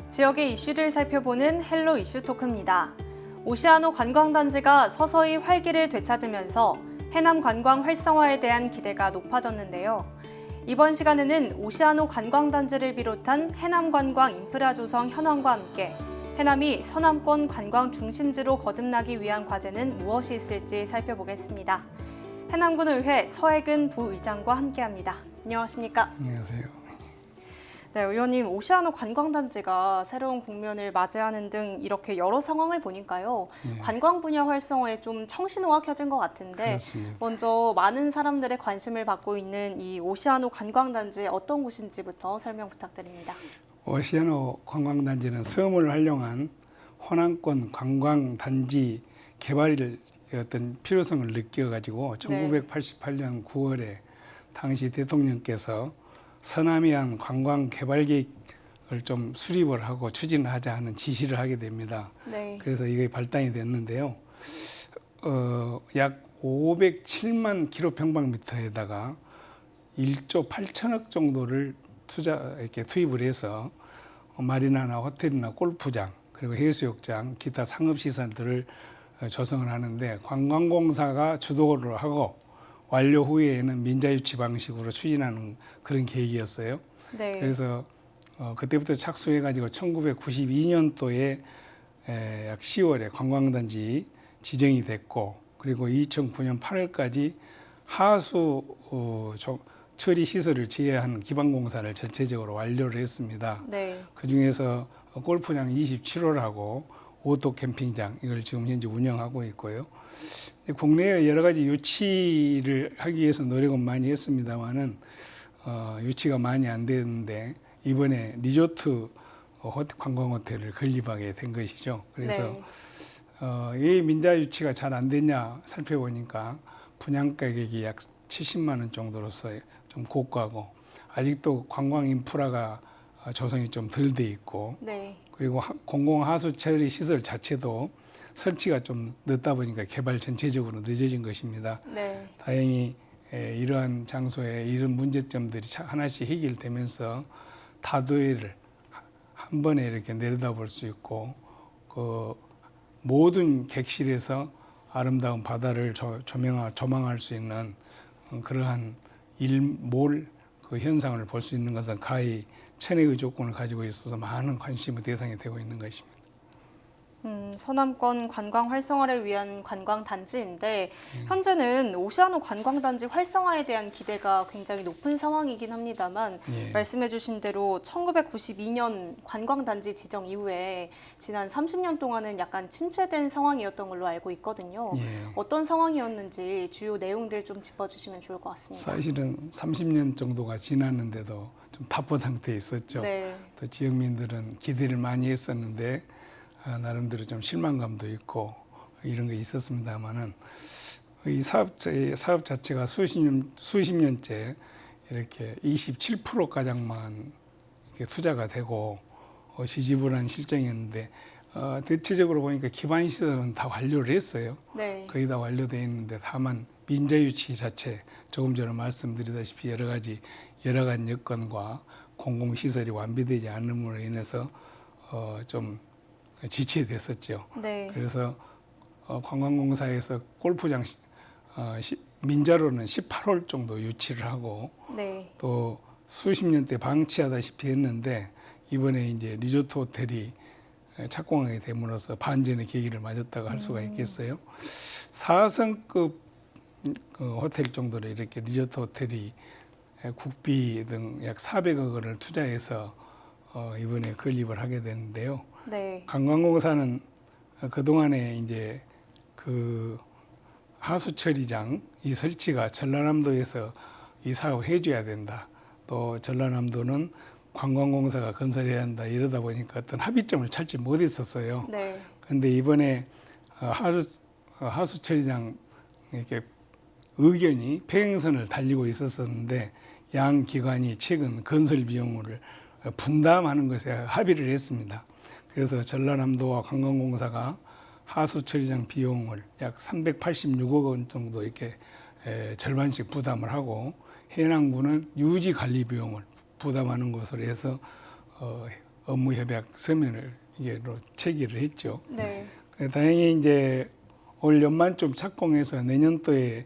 지역의 이슈를 살펴보는 헬로 이슈 토크입니다. 오시아노 관광단지가 서서히 활기를 되찾으면서 해남 관광 활성화에 대한 기대가 높아졌는데요. 이번 시간에는 오시아노 관광단지를 비롯한 해남 관광 인프라 조성 현황과 함께 해남이 서남권 관광 중심지로 거듭나기 위한 과제는 무엇이 있을지 살펴보겠습니다. 해남군의회 서혜근 부의장과 함께합니다. 안녕하십니까? 안녕하세요. 네, 의원님, 오시아노 관광단지가 새로운 국면을 맞이하는 등 이렇게 여러 상황을 보니까요. 관광 분야 활성화에 좀 청신호가 켜진 것 같은데 그렇습니다. 먼저 많은 사람들의 관심을 받고 있는 이 오시아노 관광단지 어떤 곳인지부터 설명 부탁드립니다. 오시아노 관광단지는 섬을 활용한 호남권 관광단지 개발의 어떤 필요성을 느껴가지고 1988년 9월에 당시 대통령께서 서남해안 관광 개발 계획을 좀 수립을 하고 추진을 하자 하는 지시를 하게 됩니다. 네. 그래서 이게 발단이 됐는데요. 약 507만 킬로평방미터에다가 1조 8천억 정도를 이렇게 투입을 해서 마리나나 호텔이나 골프장 그리고 해수욕장 기타 상업시설들을 조성을 하는데 관광공사가 주도를 하고 완료 후에는 민자유치 방식으로 추진하는 그런 계획이었어요. 네. 그래서 그때부터 착수해가지고 1992년도에 약 10월에 관광단지 지정이 됐고 그리고 2009년 8월까지 하수 처리 시설을 제외한 기반공사를 전체적으로 완료를 했습니다. 네. 그 중에서 골프장 27호라고 오토 캠핑장 이걸 지금 현재 운영하고 있고요. 국내에 여러 가지 유치를 하기 위해서 노력은 많이 했습니다만은 유치가 많이 안 되는데 이번에 리조트 관광 호텔을 건립하게 된 것이죠. 그래서 왜 민자 유치가 잘 안 됐냐 살펴보니까 분양 가격이 약 70만 원 정도로서 좀 고가고 아직도 관광 인프라가 조성이 좀 덜 돼 있고 네. 그리고 공공 하수 처리 시설 자체도 설치가 좀 늦다 보니까 개발 전체적으로 늦어진 것입니다. 네. 다행히 이러한 장소에 이런 문제점들이 하나씩 해결되면서 다도해를 한 번에 이렇게 내려다볼 수 있고 그 모든 객실에서 아름다운 바다를 조망할 수 있는 그러한 그 현상을 볼 수 있는 것은 가히 천혜의 조건을 가지고 있어서 많은 관심의 대상이 되고 있는 것입니다. 서남권 관광 활성화를 위한 관광 단지인데 현재는 오시아노 관광단지 활성화에 대한 기대가 굉장히 높은 상황이긴 합니다만 말씀해 주신 대로 1992년 관광단지 지정 이후에 지난 30년 동안은 약간 침체된 상황이었던 걸로 알고 있거든요. 어떤 상황이었는지 주요 내용들 좀 짚어주시면 좋을 것 같습니다. 사실은 30년 정도가 지났는데도 좀 답보 상태에 있었죠. 네. 또 지역민들은 기대를 많이 했었는데 나름대로 좀 실망감도 있고 이런 게 있었습니다만은 이 사업 자체가 수십 년째 이렇게 27% 가량만 이렇게 투자가 되고 지지부진한 실정이었는데 대체적으로 보니까 기반 시설은 다 완료를 했어요. 네. 거의 다 완료되어 있는데 다만 민자유치 자체 조금 전에 말씀드리다시피 여러 가지 여건과 공공시설이 완비되지 않음으로 인해서 좀 지체됐었죠. 네. 그래서 관광공사에서 골프장 민자로는 18홀 정도 유치를 하고 네. 또 수십 년대 방치하다시피 했는데 이번에 이제 리조트 호텔이 착공하게 됨으로써 반전의 계기를 맞았다고 할 수가 있겠어요. 4성급 호텔 정도로 이렇게 리조트 호텔이 국비 등 약 400억 원을 투자해서 이번에 건립을 하게 되는데요. 네. 관광공사는 그동안에 이제 그 하수처리장 이 설치가 전라남도에서 이 사업을 해줘야 된다. 또 전라남도는 관광공사가 건설해야 한다. 이러다 보니까 어떤 합의점을 찾지 못했었어요. 네. 그런데 이번에 하수처리장 이렇게 의견이 평행선을 달리고 있었는데 양 기관이 최근 건설 비용을 분담하는 것에 합의를 했습니다. 그래서 전라남도와 관광공사가 하수처리장 비용을 약 386억 원 정도 이렇게 절반씩 부담을 하고 해남군은 유지 관리 비용을 부담하는 것으로 해서 업무 협약 서면을 이게로 체결을 했죠. 네. 다행히 이제 올 연말쯤 착공해서 내년도에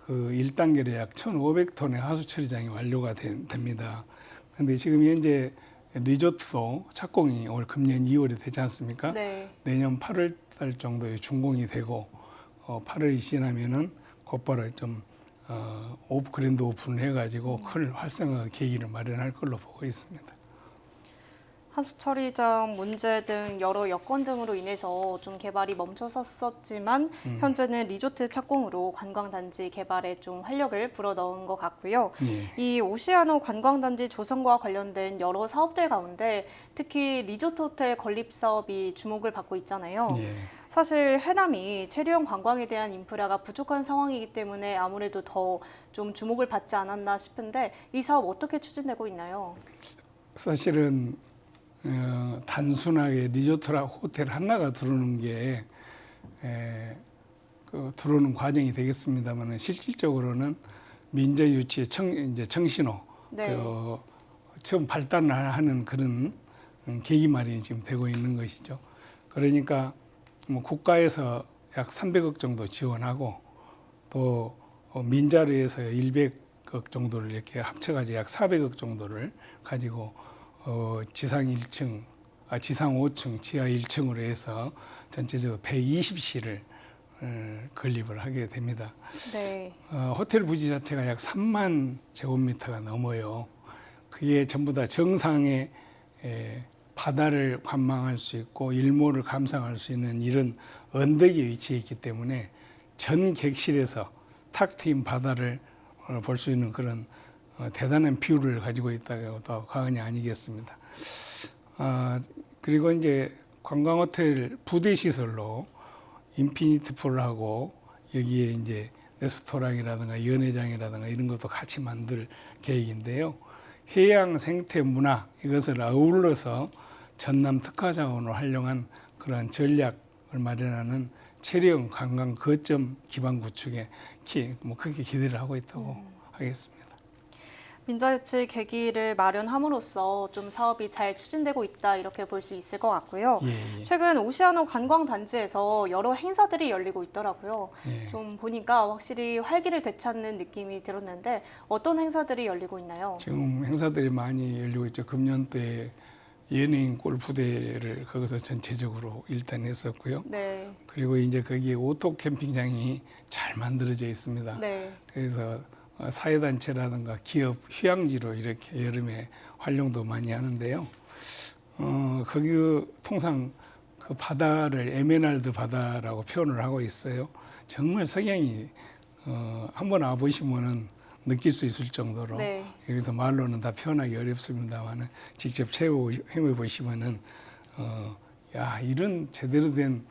그 1단계로 약 1,500톤의 하수 처리장이 완료가 됩니다. 그런데 지금 현재 리조트도 착공이 올 금년 2월에 되지 않습니까? 네. 내년 8월 달 정도에 준공이 되고 8월이 지나면은 곧바로 좀 그랜드 오픈을 해가지고 큰 활성화 계기를 마련할 걸로 보고 있습니다. 하수 처리장 문제 등 여러 여건 등으로 인해서 좀 개발이 멈춰섰었지만 현재는 리조트 착공으로 관광단지 개발에 좀 활력을 불어넣은 것 같고요. 예. 이 오시아노 관광단지 조성과 관련된 여러 사업들 가운데 특히 리조트 호텔 건립 사업이 주목을 받고 있잖아요. 예. 사실 해남이 체류형 관광에 대한 인프라가 부족한 상황이기 때문에 아무래도 더 좀 주목을 받지 않았나 싶은데 이 사업 어떻게 추진되고 있나요? 사실은 단순하게 리조트라 호텔 하나가 들어오는 게 들어오는 과정이 되겠습니다만 실질적으로는 민자유치의 이제 청신호 네. 처음 발단을 하는 그런 계기 마련이 지금 되고 있는 것이죠. 그러니까 뭐 국가에서 약 300억 정도 지원하고 또 민자로 해서 100억 정도를 이렇게 합쳐가지고 약 400억 정도를 가지고 지상 1층, 지상 5층, 지하 1층으로 해서 전체적으로 120실을 건립을 하게 됩니다. 네. 호텔 부지 자체가 약 3만 제곱미터가 넘어요. 그게 전부 다 정상의 바다를 관망할 수 있고 일몰을 감상할 수 있는 이런 언덕에 위치해 있기 때문에 전 객실에서 탁 트인 바다를 볼 수 있는 그런 대단한 뷰를 가지고 있다고 더 과언이 아니겠습니다. 그리고 이제 관광호텔 부대 시설로 인피니트 풀하고 여기에 이제 레스토랑이라든가 연회장이라든가 이런 것도 같이 만들 계획인데요. 해양 생태 문화 이것을 아울러서 전남 특화자원으로 활용한 그러한 전략을 마련하는 체류형 관광 거점 기반 구축에 크게 기대를 하고 있다고 하겠습니다. 민자유치 계기를 마련함으로써 좀 사업이 잘 추진되고 있다 이렇게 볼 수 있을 것 같고요. 예. 최근 오시아노 관광단지에서 여러 행사들이 열리고 있더라고요. 예. 좀 보니까 확실히 활기를 되찾는 느낌이 들었는데 어떤 행사들이 열리고 있나요? 지금 행사들이 많이 열리고 있죠. 금년도에 연예인 골프대회를 거기서 전체적으로 일단 했었고요. 네. 그리고 이제 거기에 오토 캠핑장이 잘 만들어져 있습니다. 네. 그래서 사회단체라든가 기업 휴양지로 이렇게 여름에 활용도 많이 하는데요. 거기 통상 그 바다를 에메랄드 바다라고 표현을 하고 있어요. 정말 석양이 한번 와보시면은 느낄 수 있을 정도로 네. 여기서 말로는 다 표현하기 어렵습니다만 직접 체험해 보시면은 야 이런 제대로 된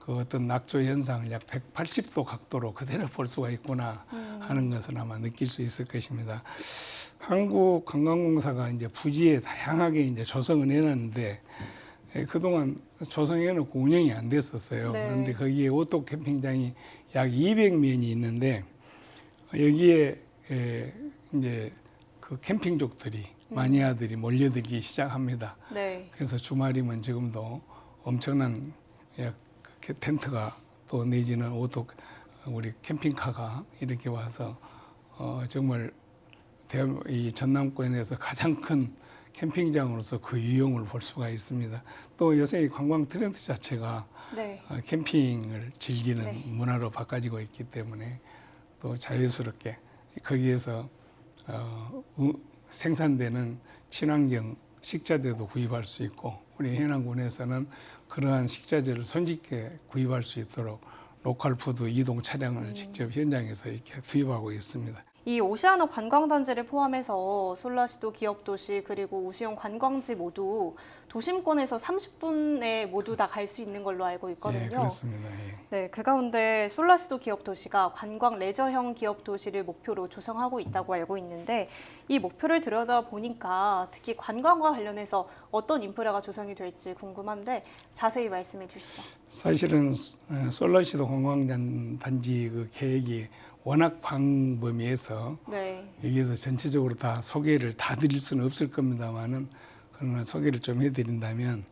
그 어떤 낙조 현상을 약 180도 각도로 그대로 볼 수가 있구나 하는 것을 아마 느낄 수 있을 것입니다. 한국관광공사가 이제 부지에 다양하게 이제 조성을 해놨는데 그동안 조성해놓고 운영이 안 됐었어요. 네. 그런데 거기에 오토 캠핑장이 약 200면이 있는데 여기에 이제 그 캠핑족들이 마니아들이 몰려들기 시작합니다. 네. 그래서 주말이면 지금도 엄청난 약 텐트가 또 내지는 우리 캠핑카가 이렇게 와서 정말 이 전남권에서 가장 큰 캠핑장으로서 그 유형을 볼 수가 있습니다. 또 요새 이 관광 트렌드 자체가 네. 캠핑을 즐기는 네. 문화로 바꿔지고 있기 때문에 또 자유스럽게 거기에서 생산되는 친환경 식자재도 구입할 수 있고 우리 해남군에서는 그러한 식자재를 손쉽게 구입할 수 있도록 로컬 푸드 이동 차량을 직접 현장에서 이렇게 투입하고 있습니다. 이 오시아노 관광단지를 포함해서 솔라시도 기업도시 그리고 우수용 관광지 모두 도심권에서 30분에 모두 다 갈 수 있는 걸로 알고 있거든요. 예, 그렇습니다. 예. 네, 그 가운데 솔라시도 기업도시가 관광 레저형 기업도시를 목표로 조성하고 있다고 알고 있는데 이 목표를 들여다보니까 특히 관광과 관련해서 어떤 인프라가 조성이 될지 궁금한데 자세히 말씀해 주시죠. 사실은 솔라시도 관광단지 그 계획이 워낙 광범위해서 네. 여기에서 전체적으로 다 소개를 다 드릴 수는 없을 겁니다만은 그러나 소개를 좀 해드린다면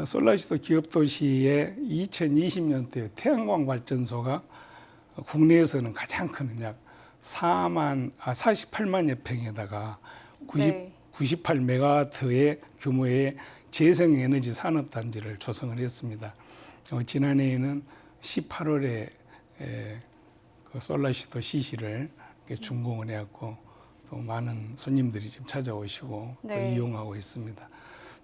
솔라시도 기업도시의 2020년도에 태양광 발전소가 국내에서는 가장 큰 약 48만여 평에다가 98메가와트의 규모의 재생에너지 산업단지를 조성을 했습니다. 지난해에는 18월에 그 솔라시도 시시를 준공을 해왔고 또 많은 손님들이 지금 찾아오시고 또 이용하고 있습니다.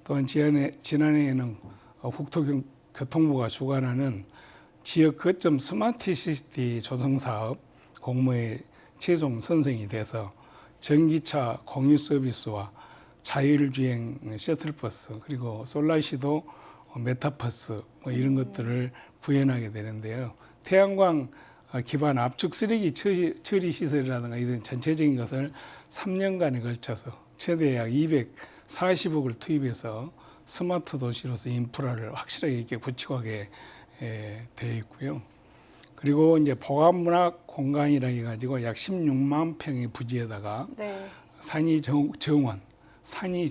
또한 지난해에는 국토교통부가 주관하는 지역 거점 스마트시티 조성 사업 공모에 최종 선정이 돼서 전기차 공유 서비스와 자율주행 셔틀버스 그리고 솔라시도 메타버스 뭐 이런 것들을 구현하게 되는데요. 태양광 기반 압축 쓰레기 처리 시설이라든가 이런 전체적인 것을 3년간에 걸쳐서 최대 약 240억을 투입해서 스마트 도시로서 인프라를 확실하게 이렇게 구축하게 되어 있고요. 그리고 이제 보관문화 공간이라 해가지고 약 16만 평의 부지에다가 산이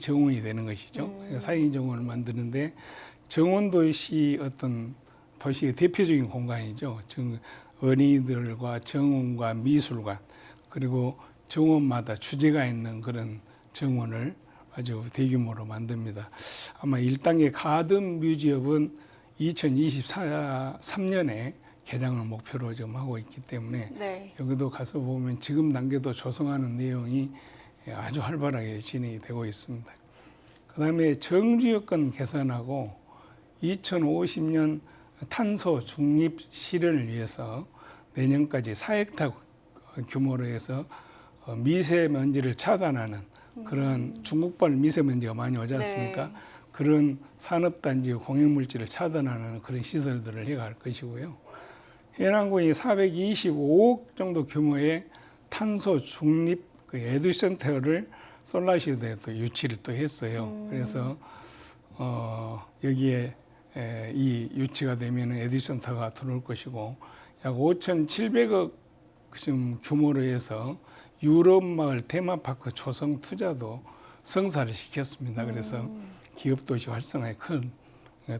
정원이 되는 것이죠. 산이 정원을 만드는데 정원도시 어떤 도시의 대표적인 공간이죠. 어린이들과 정원과 미술관 그리고 정원마다 주제가 있는 그런 정원을 아주 대규모로 만듭니다. 아마 1단계 가든 뮤지엄은 2023년에 개장을 목표로 지금 하고 있기 때문에 여기도 가서 보면 지금 단계도 조성하는 내용이 아주 활발하게 진행이 되고 있습니다. 그 다음에 정주 여건 개선하고 2050년 탄소 중립 실현을 위해서 내년까지 4헥타 규모로 해서 미세먼지를 차단하는 그런 중국발 미세먼지가 많이 오지 않습니까? 그런 산업단지 공해물질을 차단하는 그런 시설들을 해갈 것이고요. 해남군이 425억 정도 규모의 탄소 중립 그 에듀센터를 솔라시도에 또 유치를 또 했어요. 그래서 여기에 이 유치가 되면 에듀센터가 들어올 것이고 약 5,700억 지금 규모로 해서 유럽마을 테마파크 조성 투자도 성사를 시켰습니다. 그래서 기업도시 활성화에 큰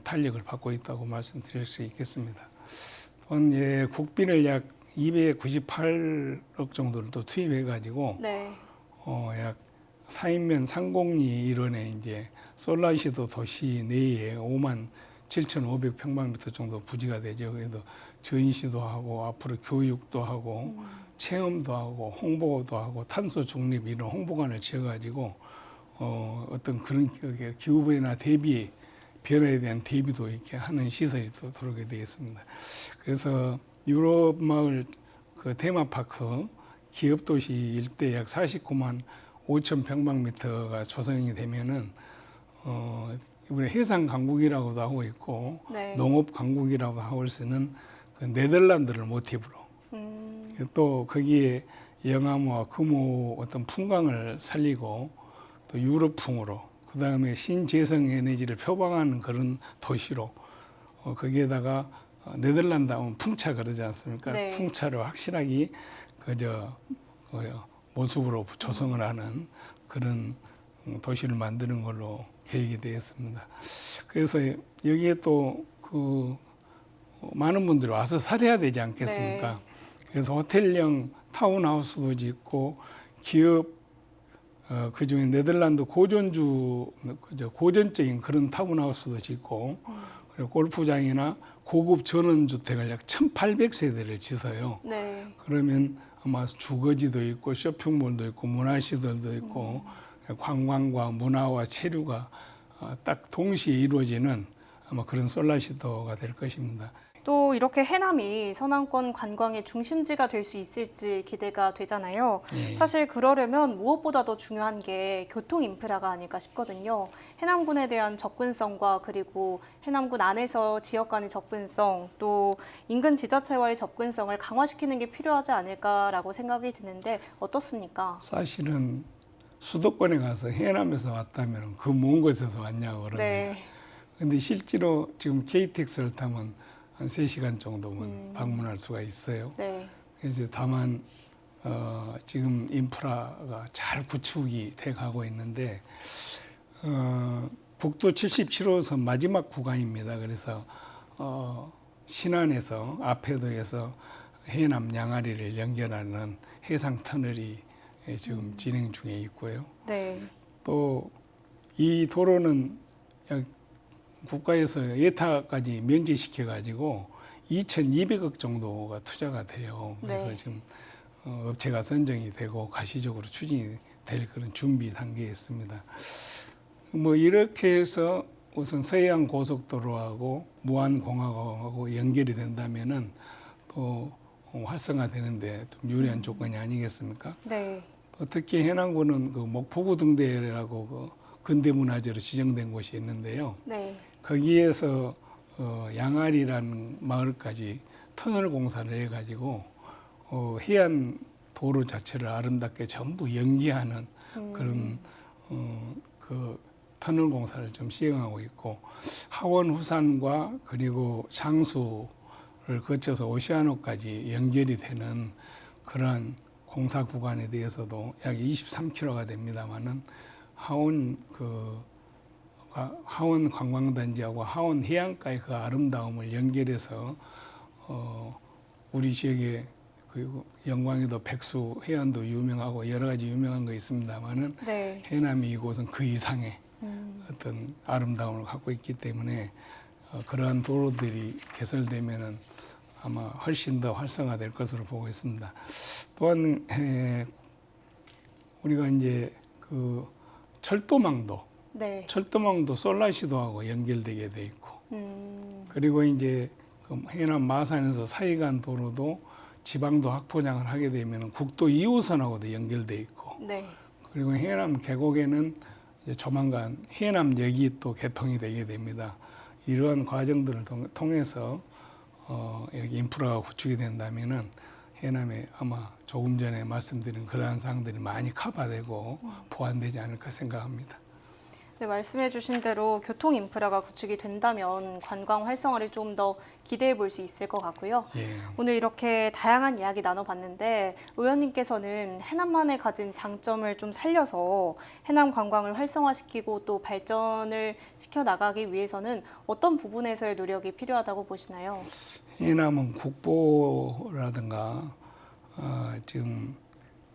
탄력을 받고 있다고 말씀드릴 수 있겠습니다. 또한 국비를 약 298억 정도를 또 투입해가지고 약 4인면 상공리 일원에 이제 솔라시도 도시 내에 57,500평방미터 정도 부지가 되죠. 그래도 전시도 하고 앞으로 교육도 하고 체험도 하고 홍보도 하고 탄소 중립 이런 홍보관을 지어가지고 어떤 그런 기후변화 대비 변화에 대한 대비도 이렇게 하는 시설이 또 들어오게 되겠습니다. 그래서 유럽 마을 그 테마파크 기업도시 일대 약 49만 5천 평방미터가 조성이 되면은 이번에 해상 강국이라고도 하고 있고 농업 강국이라고 하고 있는 그 네덜란드를 모티브로 또 거기에 영암호와 금호 어떤 풍광을 살리고 또 유럽풍으로 그 다음에 신재생 에너지를 표방하는 그런 도시로 거기에다가 네덜란드 하면 풍차 그러지 않습니까? 풍차를 확실하게 모습으로 조성을 하는 그런 도시를 만드는 걸로 계획이 되었습니다. 그래서 여기에 또 그 많은 분들이 와서 살아야 되지 않겠습니까? 그래서 호텔형 타운하우스도 짓고 기업 그중에 네덜란드 고전적인 그런 타운하우스도 짓고 그리고 골프장이나 고급 전원주택을 약 1,800세대를 짓어요. 그러면 아마 주거지도 있고 쇼핑몰도 있고 문화시설도 있고 관광과 문화와 체류가 딱 동시에 이루어지는 아마 그런 솔라시도가 될 것입니다. 또 이렇게 해남이 서남권 관광의 중심지가 될 수 있을지 기대가 되잖아요. 사실 그러려면 무엇보다도 중요한 게 교통 인프라가 아닐까 싶거든요. 해남군에 대한 접근성과 그리고 해남군 안에서 지역 간의 접근성 또 인근 지자체와의 접근성을 강화시키는 게 필요하지 않을까라고 생각이 드는데 어떻습니까? 사실은 수도권에 가서 해남에서 왔다면 그 먼 곳에서 왔냐고 그럽니다. 근데 실제로 지금 KTX를 타면 한 3시간 정도면 방문할 수가 있어요. 그래서 다만 지금 인프라가 잘 구축이 돼 가고 있는데 북도 77호선 마지막 구간입니다. 그래서 신안에서 앞해도에서 해남 양아리를 연결하는 해상 터널이 지금 진행 중에 있고요. 네. 또 이 도로는 국가에서 예타까지 면제시켜 가지고 2,200억 정도가 투자가 돼요. 그래서 네. 지금 업체가 선정이 되고 가시적으로 추진이 될 그런 준비 단계에 있습니다. 뭐 이렇게 해서 우선 서해안 고속도로하고 무안공항하고 연결이 된다면은 또 활성화되는데 좀 유리한 조건이 아니겠습니까? 네. 또 특히 해남군은 그 목포구 등대라고 그 근대문화재로 지정된 곳이 있는데요. 네. 거기에서 양아리라는 마을까지 터널 공사를 해가지고 해안 도로 자체를 아름답게 전부 연기하는 그런 그 터널 공사를 좀 시행하고 있고 하원 후산과 그리고 장수를 거쳐서 오시아노까지 연결이 되는 그러한 공사 구간에 대해서도 약 23km가 됩니다만은 하원 관광단지하고 하원 해안가의 그 아름다움을 연결해서 우리 지역에 그리고 영광에도 백수 해안도 유명하고 여러 가지 유명한 거 있습니다만은 네. 해남이 이곳은 그 이상의 어떤 아름다움을 갖고 있기 때문에 그러한 도로들이 개설되면은 아마 훨씬 더 활성화될 것으로 보고 있습니다. 또한 우리가 이제 그 철도망도 솔라시도하고 연결되게 돼 있고 그리고 이제 그 해남 마산에서 사이간 도로도 지방도 확포장을 하게 되면 국도 2호선하고도 연결돼 있고 네. 그리고 해남 계곡에는 이제 조만간 해남역이 또 개통이 되게 됩니다. 이러한 과정들을 통해서 이렇게 인프라가 구축이 된다면은 해남에 아마 조금 전에 말씀드린 그러한 사항들이 많이 커버되고 보완되지 않을까 생각합니다. 네, 말씀해주신 대로 교통 인프라가 구축이 된다면 관광 활성화를 좀 더 기대해 볼 수 있을 것 같고요. 예. 오늘 이렇게 다양한 이야기 나눠봤는데 의원님께서는 해남만의 가진 장점을 좀 살려서 해남 관광을 활성화시키고 또 발전을 시켜 나가기 위해서는 어떤 부분에서의 노력이 필요하다고 보시나요? 해남은 국보라든가 지금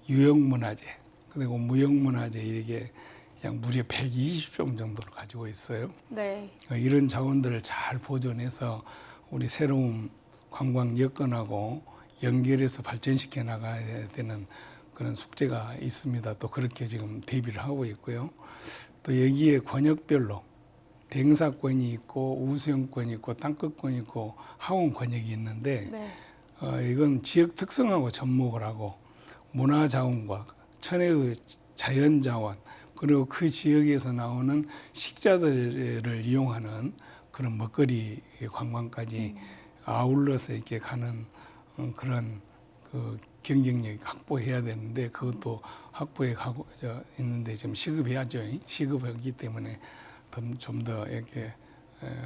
유형문화재 그리고 무형문화재 이렇게 약 무려 120종 정도를 가지고 있어요. 네. 이런 자원들을 잘 보존해서 우리 새로운 관광 여건하고 연결해서 발전시켜 나가야 되는 그런 숙제가 있습니다. 또 그렇게 지금 대비를 하고 있고요. 또 여기에 권역별로 대행사권이 있고 우수형권이 있고 땅끝권이 있고 하원 권역이 있는데 네. 이건 지역 특성하고 접목을 하고 문화자원과 천혜의 자연자원 그리고 그 지역에서 나오는 식자들을 이용하는 그런 먹거리 관광까지 아울러서 이렇게 가는 그런 그 경쟁력 확보해야 되는데 그것도 확보해 가고 있는데 지금 시급해야죠. 시급하기 때문에 좀 더 이렇게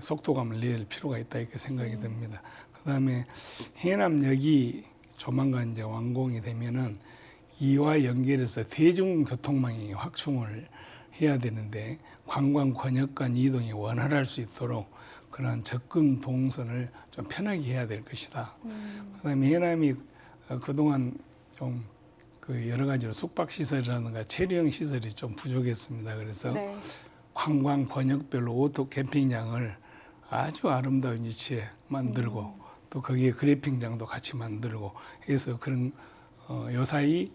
속도감을 낼 필요가 있다 이렇게 생각이 듭니다. 그다음에 해남역이 조만간 이제 완공이 되면은 이와 연결해서 대중교통망이 확충을 해야 되는데 관광 권역 간 이동이 원활할 수 있도록 그런 접근 동선을 좀 편하게 해야 될 것이다. 그다음에 해남이 그동안 좀 그 여러 가지로 숙박 시설이라든가 체류형 시설이 좀 부족했습니다. 그래서 네. 관광 권역별로 오토 캠핑장을 아주 아름다운 위치에 만들고 또 거기에 그래핑장도 같이 만들고 해서 그런 요사이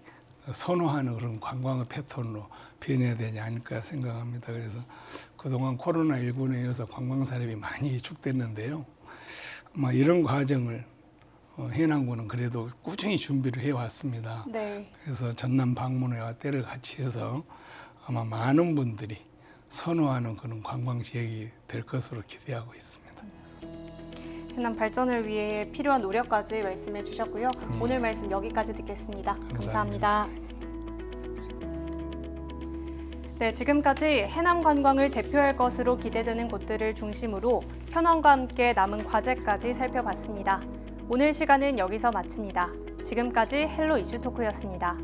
선호하는 그런 관광의 패턴으로 변해야 되지 않을까 생각합니다. 그래서 그동안 코로나19로 인해서 관광 산업이 많이 위축됐는데요. 아마 이런 과정을 해남군은 그래도 꾸준히 준비를 해왔습니다. 네. 그래서 전남 방문회와 때를 같이 해서 아마 많은 분들이 선호하는 그런 관광 지역이 될 것으로 기대하고 있습니다. 해남 발전을 위해 필요한 노력까지 말씀해 주셨고요. 오늘 말씀 여기까지 듣겠습니다. 감사합니다. 네, 지금까지 해남 관광을 대표할 것으로 기대되는 곳들을 중심으로 현황과 함께 남은 과제까지 살펴봤습니다. 오늘 시간은 여기서 마칩니다. 지금까지 헬로 이슈 토크였습니다.